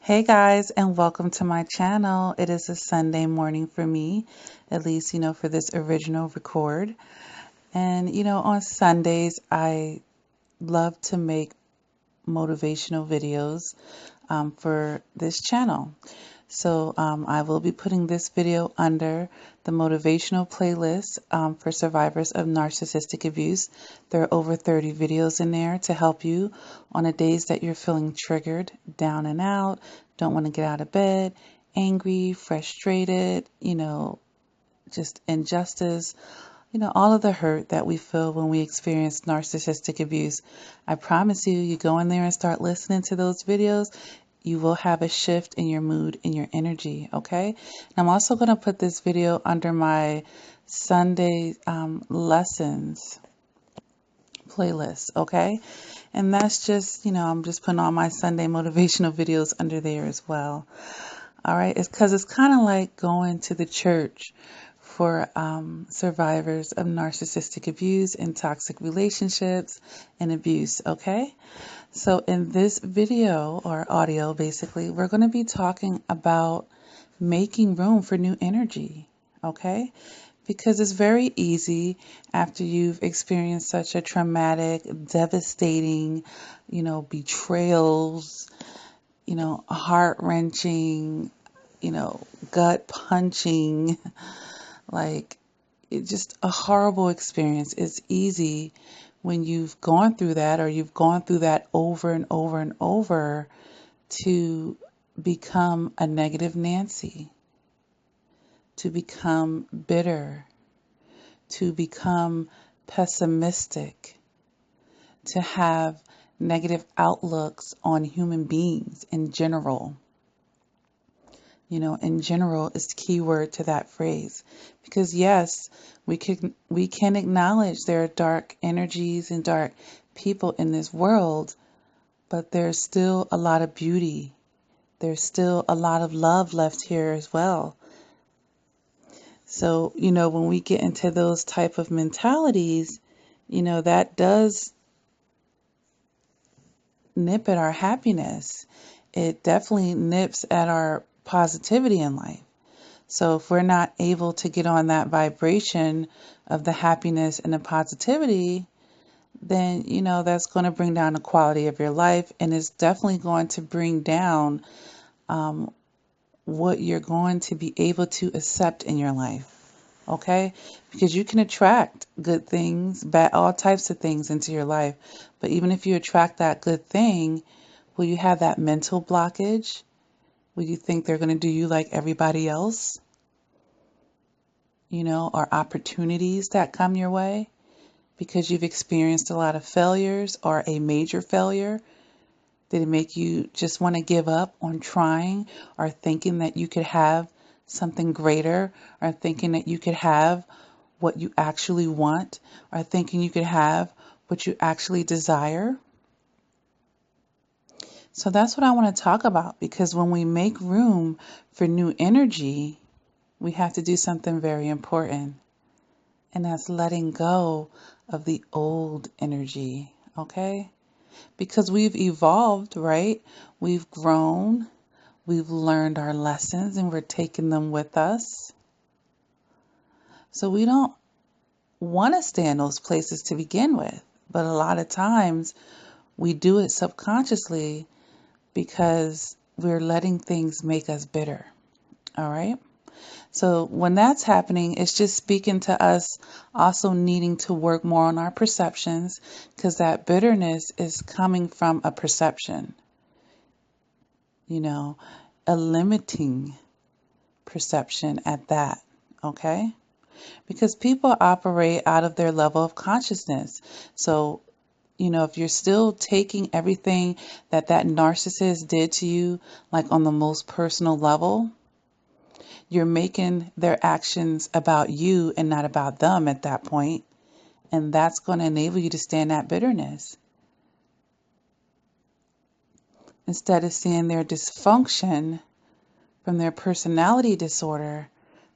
Hey guys, and welcome to my channel. It is a Sunday morning for me, at least, for this original record. And, on Sundays, I love to make motivational videos for this channel. So I will be putting this video under the motivational playlist for survivors of narcissistic abuse. There are over 30 videos in there to help you on the days that you're feeling triggered, down and out, don't want to get out of bed, angry, frustrated, just injustice, all of the hurt that we feel when we experience narcissistic abuse. I promise you go in there and start listening to those videos, you will have a shift in your mood and your energy, okay? And I'm also going to put this video under my Sunday lessons playlist, okay? And that's just, I'm just putting all my Sunday motivational videos under there as well. All right, it's because it's kind of like going to the church for survivors of narcissistic abuse and toxic relationships and abuse, okay? So in this video or audio, basically, we're going to be talking about making room for new energy, okay? Because it's very easy after you've experienced such a traumatic, devastating, betrayals, heart-wrenching, gut punching, like it's just a horrible experience. It's easy when you've gone through that or you've gone through that over and over and over to become a negative Nancy, to become bitter, to become pessimistic, to have negative outlooks on human beings in general. In general is the key word to that phrase. Because yes, we can acknowledge there are dark energies and dark people in this world, but there's still a lot of beauty. There's still a lot of love left here as well. So, when we get into those type of mentalities, that does nip at our happiness. It definitely nips at our positivity in life. So if we're not able to get on that vibration of the happiness and the positivity, then, that's going to bring down the quality of your life, and it's definitely going to bring down what you're going to be able to accept in your life. Okay? Because you can attract good things, all types of things into your life. But even if you attract that good thing, will you have that mental blockage? Will you think they're going to do you like everybody else? Or opportunities that come your way because you've experienced a lot of failures or a major failure? Did it make you just want to give up on trying or thinking that you could have something greater, or thinking that you could have what you actually want, or thinking you could have what you actually desire? So that's what I want to talk about, because when we make room for new energy, we have to do something very important, and that's letting go of the old energy, okay? Because we've evolved, right? We've grown, we've learned our lessons, and we're taking them with us. So we don't want to stay in those places to begin with, but a lot of times we do it subconsciously because we're letting things make us bitter, all right? So when that's happening, it's just speaking to us also needing to work more on our perceptions, because that bitterness is coming from a perception, a limiting perception at that, okay? Because people operate out of their level of consciousness. So, if you're still taking everything that narcissist did to you, like on the most personal level, you're making their actions about you and not about them at that point. And that's going to enable you to stay in that bitterness, instead of seeing their dysfunction from their personality disorder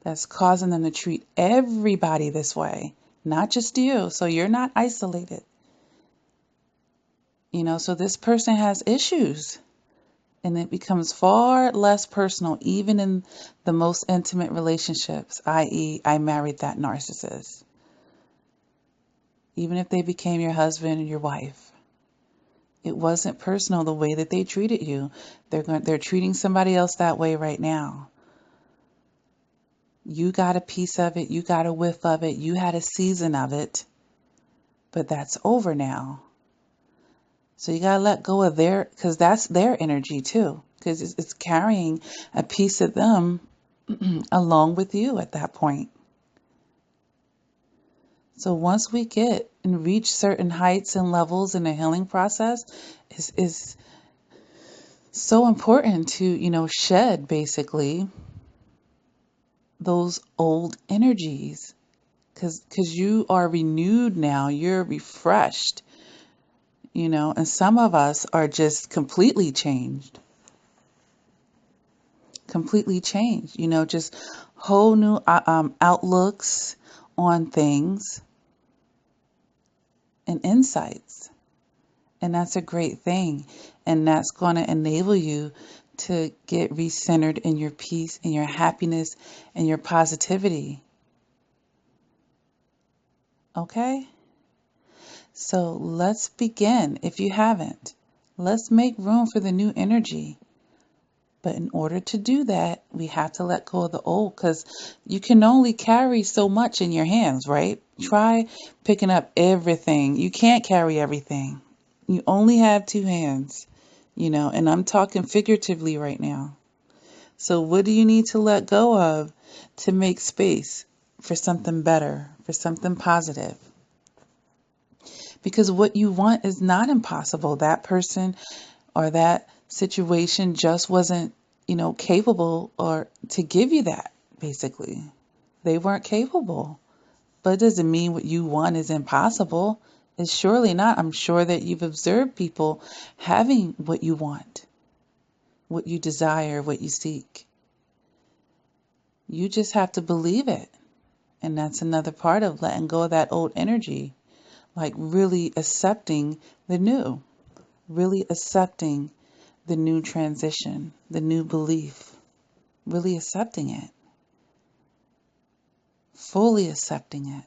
that's causing them to treat everybody this way, not just you. So you're not isolated. So this person has issues. And it becomes far less personal, even in the most intimate relationships, i.e., I married that narcissist. Even if they became your husband or your wife, it wasn't personal the way that they treated you. They're treating somebody else that way right now. You got a piece of it. You got a whiff of it. You had a season of it. But that's over now. So you got to let go of because that's their energy too. Because it's carrying a piece of them along with you at that point. So once we get and reach certain heights and levels in the healing process, is so important to, shed basically those old energies. Because you are renewed now, you're refreshed, and some of us are just completely changed. Just whole new outlooks on things and insights. And that's a great thing. And that's going to enable you to get recentered in your peace and your happiness and your positivity. Okay? So let's begin. If you haven't, let's make room for the new energy. But in order to do that, we have to let go of the old, because you can only carry so much in your hands, right? Try picking up everything. You can't carry everything. You only have two hands, and I'm talking figuratively right now. So what do you need to let go of to make space for something better, for something positive? Because what you want is not impossible. That person or that situation just wasn't, capable or to give you that, basically. They weren't capable. But it doesn't mean what you want is impossible. It's surely not. I'm sure that you've observed people having what you want, what you desire, what you seek. You just have to believe it. And that's another part of letting go of that old energy. Like really accepting the new. Really accepting the new transition, the new belief, really accepting it, fully accepting it.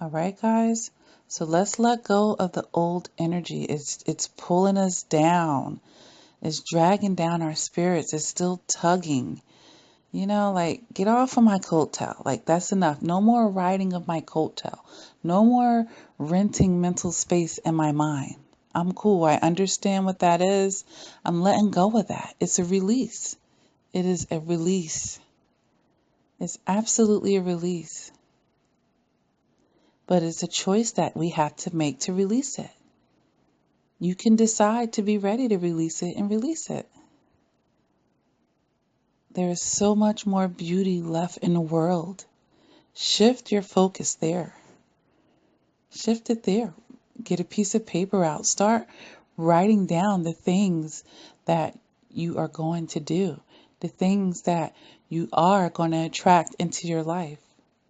All right, guys. So let's let go of the old energy. It's pulling us down. It's dragging down our spirits. It's still tugging. Get off of my coattail. That's enough. No more riding of my coattail. No more renting mental space in my mind. I'm cool. I understand what that is. I'm letting go of that. It's a release. It is a release. It's absolutely a release. But it's a choice that we have to make to release it. You can decide to be ready to release it and release it. There is so much more beauty left in the world. Shift your focus there. Shift it there. Get a piece of paper out. Start writing down the things that you are going to do, the things that you are going to attract into your life,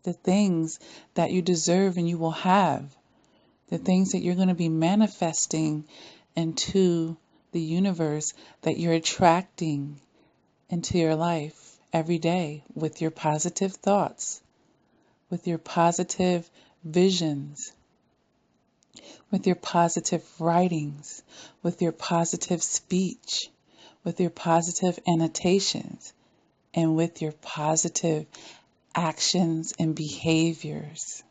the things that you deserve and you will have, the things that you're going to be manifesting into the universe, that you're attracting into your life every day with your positive thoughts, with your positive visions, with your positive writings, with your positive speech, with your positive annotations, and with your positive actions and behaviors.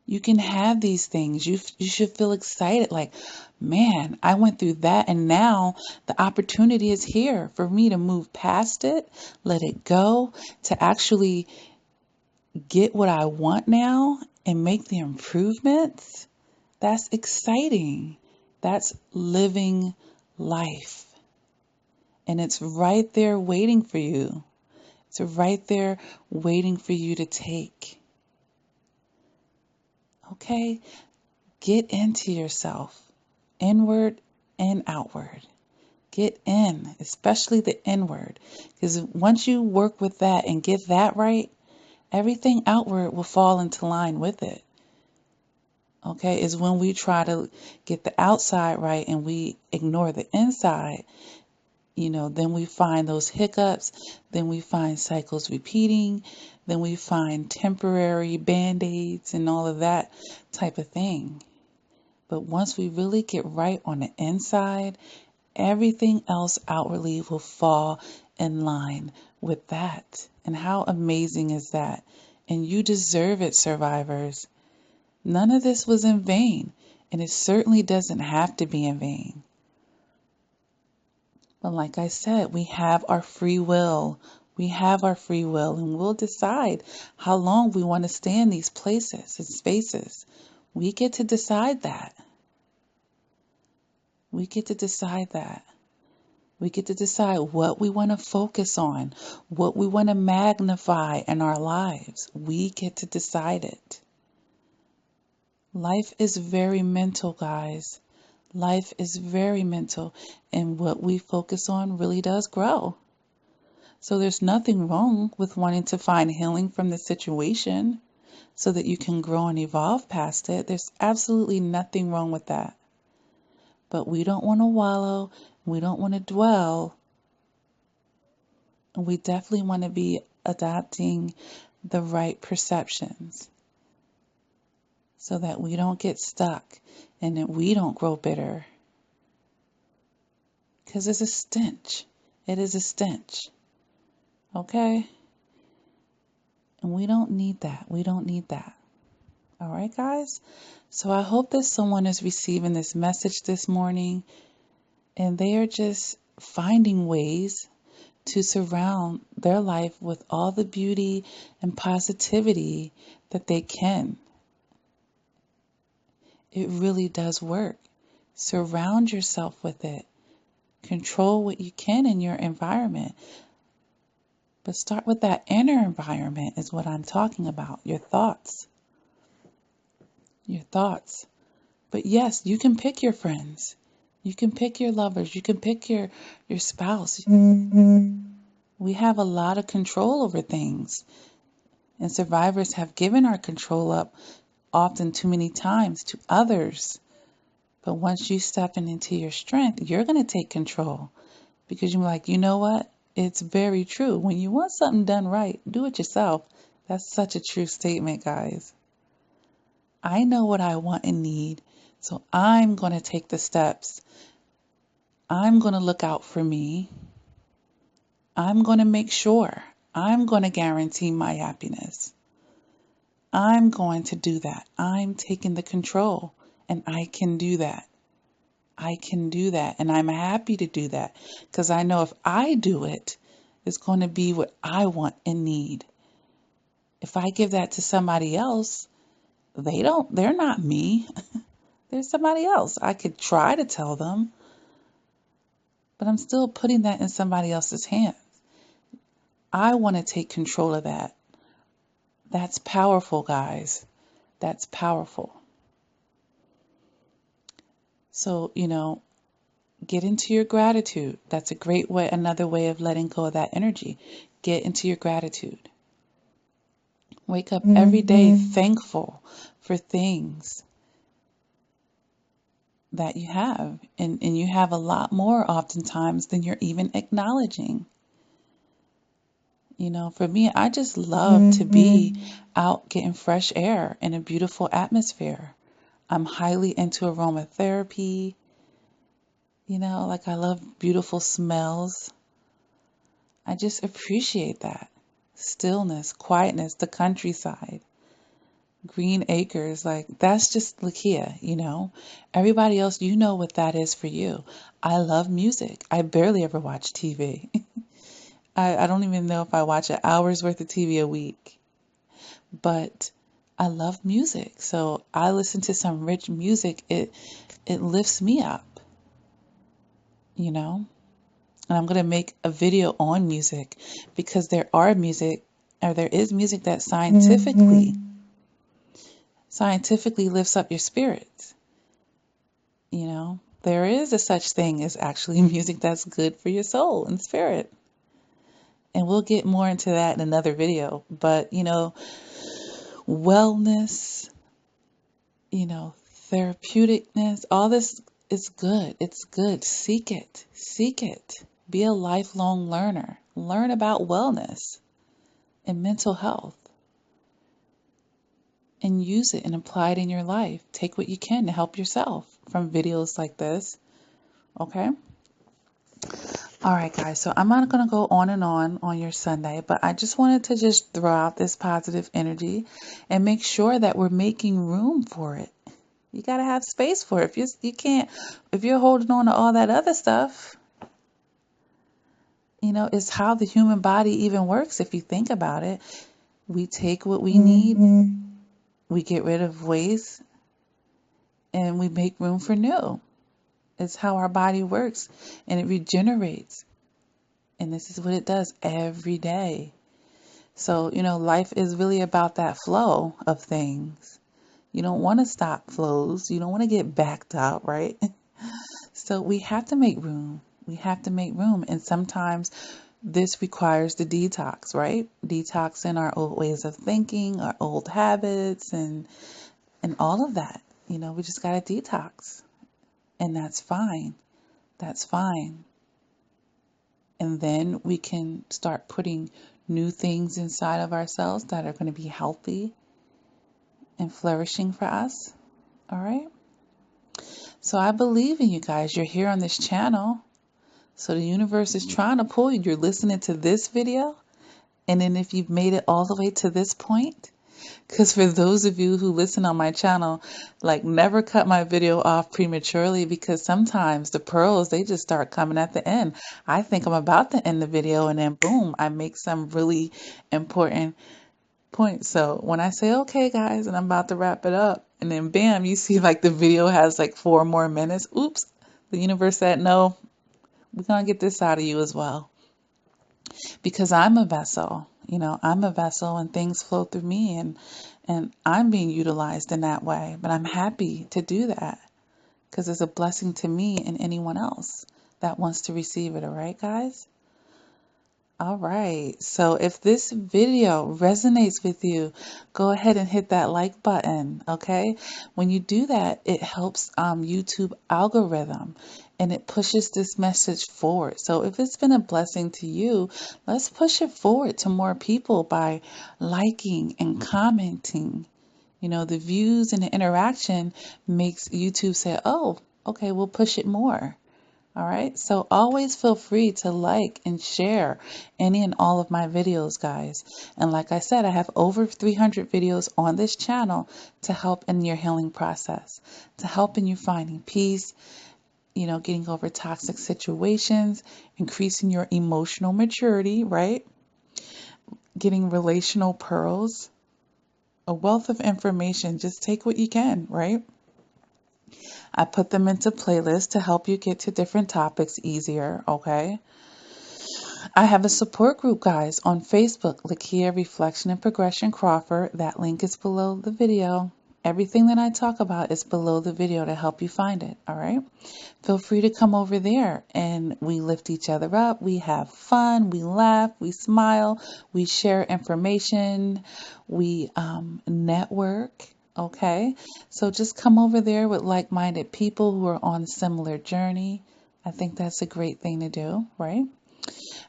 You can have these things. You should feel excited, like, man, I went through that, and now the opportunity is here for me to move past it, let it go, to actually get what I want now and make the improvements. That's exciting. That's living life. And it's right there waiting for you. It's right there waiting for you to take. Okay? Get into yourself, inward and outward. Get in, especially the inward. Because once you work with that and get that right, everything outward will fall into line with it. Okay, is when we try to get the outside right and we ignore the inside. Then we find those hiccups, then we find cycles repeating, then we find temporary band-aids and all of that type of thing. But once we really get right on the inside, everything else outwardly will fall in line with that. And how amazing is that? And you deserve it, survivors. None of this was in vain, and it certainly doesn't have to be in vain. But like I said, we have our free will. We have our free will, and we'll decide how long we want to stay in these places and spaces. We get to decide that. We get to decide that. We get to decide what we want to focus on, what we want to magnify in our lives. We get to decide it. Life is very mental, guys. Life is very mental, and what we focus on really does grow. So there's nothing wrong with wanting to find healing from the situation so that you can grow and evolve past it. There's absolutely nothing wrong with that. But we don't want to wallow, we don't want to dwell. We definitely want to be adopting the right perceptions so that we don't get stuck and that we don't grow bitter. Because it's a stench. It is a stench. Okay? And we don't need that. We don't need that. All right, guys? So I hope that someone is receiving this message this morning and they are just finding ways to surround their life with all the beauty and positivity that they can. It really does work. Surround yourself with it. Control what you can in your environment. But start with that inner environment is what I'm talking about. Your thoughts. Your thoughts. But yes, you can pick your friends. You can pick your lovers. You can pick your spouse. We have a lot of control over things. And survivors have given our control up often too many times to others. But once you step into your strength, you're going to take control. Because you're like, you know what? It's very true. When you want something done right, do it yourself. That's such a true statement, guys. I know what I want and need, so I'm going to take the steps. I'm going to look out for me. I'm going to make sure. I'm going to guarantee my happiness. I'm going to do that. I'm taking the control, and I can do that. I can do that, and I'm happy to do that because I know if I do it, it's going to be what I want and need. If I give that to somebody else, they're not me. They're somebody else. I could try to tell them, but I'm still putting that in somebody else's hands. I want to take control of that. That's powerful, guys. That's powerful. So, get into your gratitude. That's a great way, another way of letting go of that energy. Get into your gratitude. Wake up every day thankful for things that you have. And you have a lot more oftentimes than you're even acknowledging. For me, I just love to be out getting fresh air in a beautiful atmosphere. I'm highly into aromatherapy. Like I love beautiful smells. I just appreciate that. Stillness, quietness, the countryside, green acres. Like that's just Lakia. Everybody else, you know what that is for you. I love music. I barely ever watch TV. I don't even know if I watch an hour's worth of TV a week. But I love music. So I listen to some rich music. It lifts me up. And I'm going to make a video on music because there is music that scientifically lifts up your spirits. There is a such thing as actually music that's good for your soul and spirit. And we'll get more into that in another video. But, wellness, you know, therapeuticness, all this is good. It's good. Seek it. Seek it. Be a lifelong learner. Learn about wellness and mental health and use it and apply it in your life. Take what you can to help yourself from videos like this. Okay? All right, guys. So I'm not going to go on your Sunday, but I just wanted to just throw out this positive energy and make sure that we're making room for it. You got to have space for it. If you're holding on to all that other stuff, it's how the human body even works. If you think about it, we take what we need, we get rid of waste, and we make room for new. It's how our body works, and it regenerates. And this is what it does every day. So, life is really about that flow of things. You don't want to stop flows. You don't want to get backed up, right? So we have to make room. We have to make room. And sometimes this requires the detox, right? Detoxing our old ways of thinking, our old habits, and all of that. We just got to detox. And that's fine. That's fine. And then we can start putting new things inside of ourselves that are going to be healthy and flourishing for us. All right? So I believe in you guys. You're here on this channel. So the universe is trying to pull you. You're listening to this video. And then if you've made it all the way to this point, because for those of you who listen on my channel, never cut my video off prematurely, because sometimes the pearls, they just start coming at the end. I think I'm about to end the video and then boom, I make some really important points. So when I say, okay, guys, and I'm about to wrap it up, and then bam, you see the video has 4 more minutes. Oops, the universe said, no, we're going to get this out of you as well. Because I'm a vessel, I'm a vessel and things flow through me and I'm being utilized in that way. But I'm happy to do that because it's a blessing to me and anyone else that wants to receive it. All right, guys? All right. So if this video resonates with you, go ahead and hit that like button. Okay. When you do that, it helps YouTube algorithm and it pushes this message forward. So if it's been a blessing to you, let's push it forward to more people by liking and commenting. The views and the interaction makes YouTube say, oh, okay, we'll push it more. All right, so always feel free to like and share any and all of my videos, guys. And like I said, I have over 300 videos on this channel to help in your healing process, to help in you finding peace, getting over toxic situations, increasing your emotional maturity, right? Getting relational pearls, a wealth of information. Just take what you can, right? I put them into playlists to help you get to different topics easier, okay? I have a support group, guys, on Facebook, Lakia Reflection and Progression Crawford. That link is below the video. Everything that I talk about is below the video to help you find it, all right? Feel free to come over there and we lift each other up. We have fun, we laugh, we smile, we share information, we network. Okay, so just come over there with like-minded people who are on a similar journey. I think that's a great thing to do, right?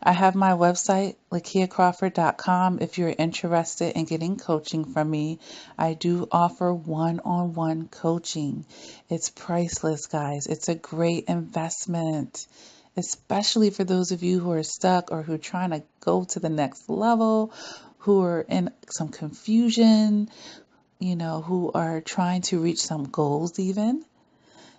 I have my website, lakiacrawford.com. If you're interested in getting coaching from me, I do offer one-on-one coaching. It's priceless, guys. It's a great investment, especially for those of you who are stuck or who are trying to go to the next level, who are in some confusion, who are trying to reach some goals even.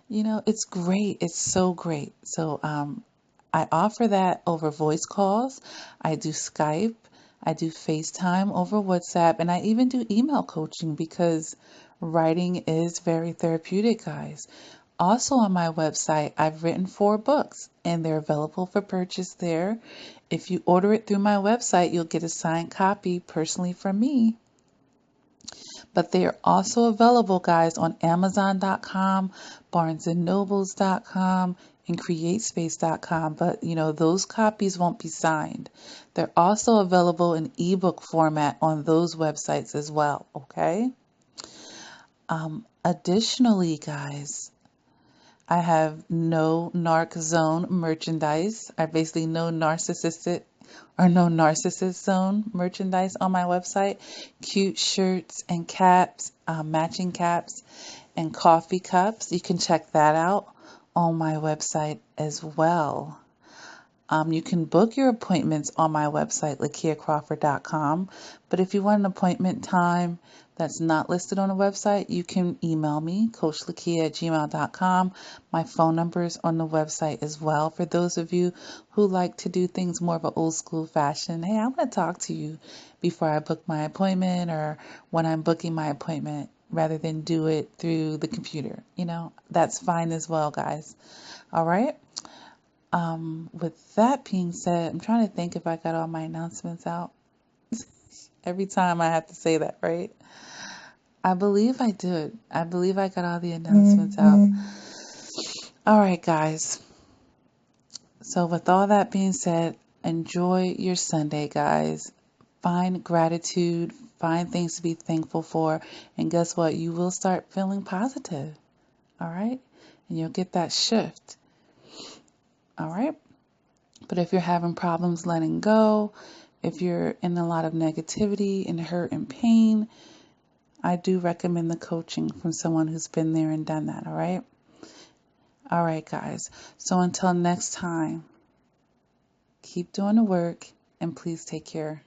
It's great. It's so great. So I offer that over voice calls. I do Skype. I do FaceTime over WhatsApp. And I even do email coaching because writing is very therapeutic, guys. Also on my website, I've written 4 books and they're available for purchase there. If you order it through my website, you'll get a signed copy personally from me. But they are also available, guys, on Amazon.com, BarnesandNobles.com, and CreateSpace.com. But, those copies won't be signed. They're also available in ebook format on those websites as well, okay? Additionally, guys, I have no narc zone merchandise. I basically no narcissistic or no narcissist zone merchandise on my website. Cute shirts and caps, matching caps and coffee cups. You can check that out on my website as well. You can book your appointments on my website, LakiaCrawford.com. But if you want an appointment time that's not listed on the website, you can email me, CoachLakia@gmail.com. My phone number is on the website as well. For those of you who like to do things more of an old school fashion, hey, I want to talk to you before I book my appointment or when I'm booking my appointment rather than do it through the computer. That's fine as well, guys. All right. With that being said, I'm trying to think if I got all my announcements out. Every time I have to say that, right? I believe I did. I believe I got all the announcements out. All right, guys. So with all that being said, enjoy your Sunday, guys. Find gratitude, find things to be thankful for, and guess what? You will start feeling positive. All right? And you'll get that shift. All right? But if you're having problems letting go, if you're in a lot of negativity and hurt and pain, I do recommend the coaching from someone who's been there and done that, all right? All right, guys. So until next time, keep doing the work and please take care.